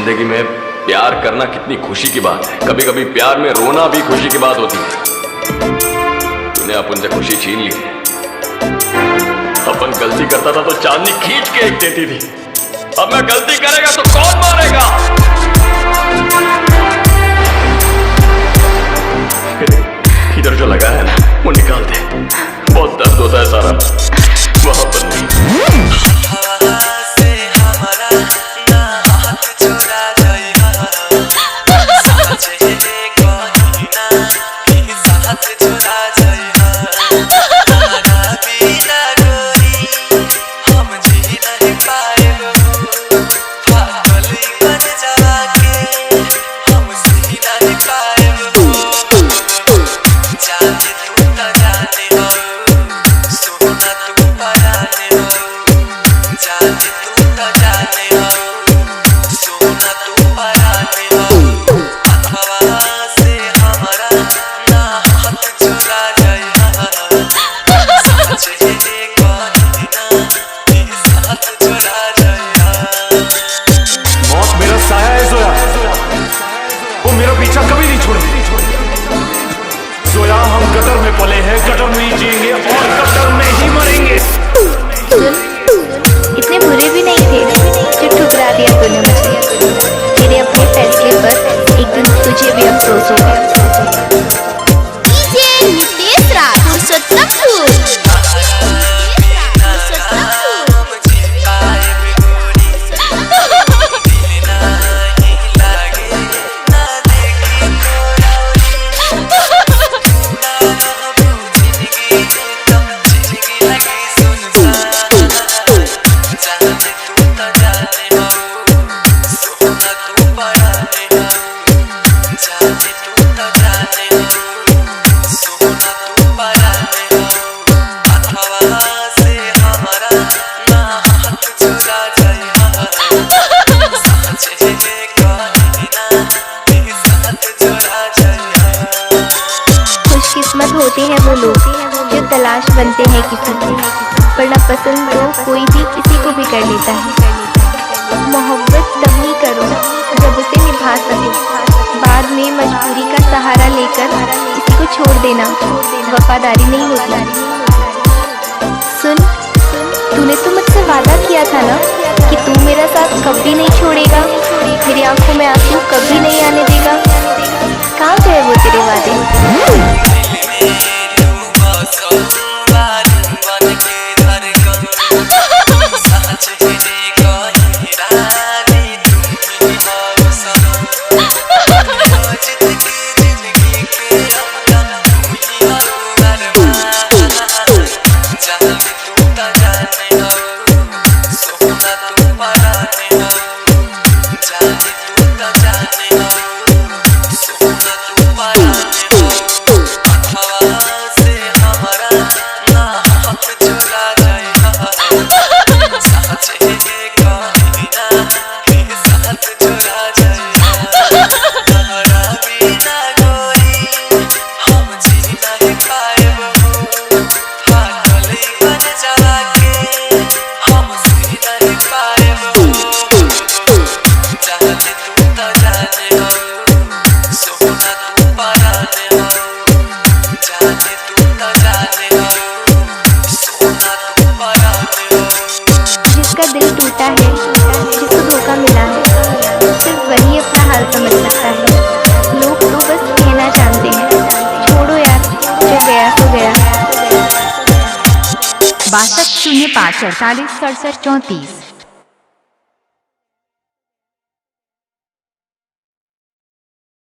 जिंदगी में प्यार करना कितनी खुशी की बात है। कभी कभी प्यार में रोना भी खुशी की बात होती है। तूने अपन से खुशी छीन ली है। अपन गलती करता था तो चांदनी खींच के एक देती थी। अब मैं गलती करेगा तो कौन मारेगा? इधर जो लगा है ना वो निकाल दे। बहुत दर्द होता है सारा, वहां पर नहीं। गटर में पले हैं, गटर में ही जिएंगे और गटर में ही मरेंगे। इतने बुरे भी नहीं थे जो ठुकरा दिया तूने मुझे। तेरे अपने फैसले पर एक दिन तुझे भी अफसोस होगा। खुशकिस्मत होते हैं वो लोग जो तलाश बनते हैं किसी की, वरना पसंद तो कोई भी किसी को भी कर लेता है। मोहब्बत तभी करो जब उसे निभा सको। बाद में मजबूरी का सहारा लेकर किसी को छोड़ देना वफादारी नहीं होती। सुन, तूने तो मुझसे वादा किया था ना कि तू मेरा साथ कभी नहीं छोड़ेगा, मेरी आंखों में आंसू कभी नहीं आने देगा। कहाँ गए वो तेरे वादे? दिल टूटा है, जिसको धोखा मिला है, सिर्फ वही अपना हाल समझ सकता है। लोग तो बस कहना जानते हैं। छोड़ो यार, जो गया सो गया। 6205 48 67 34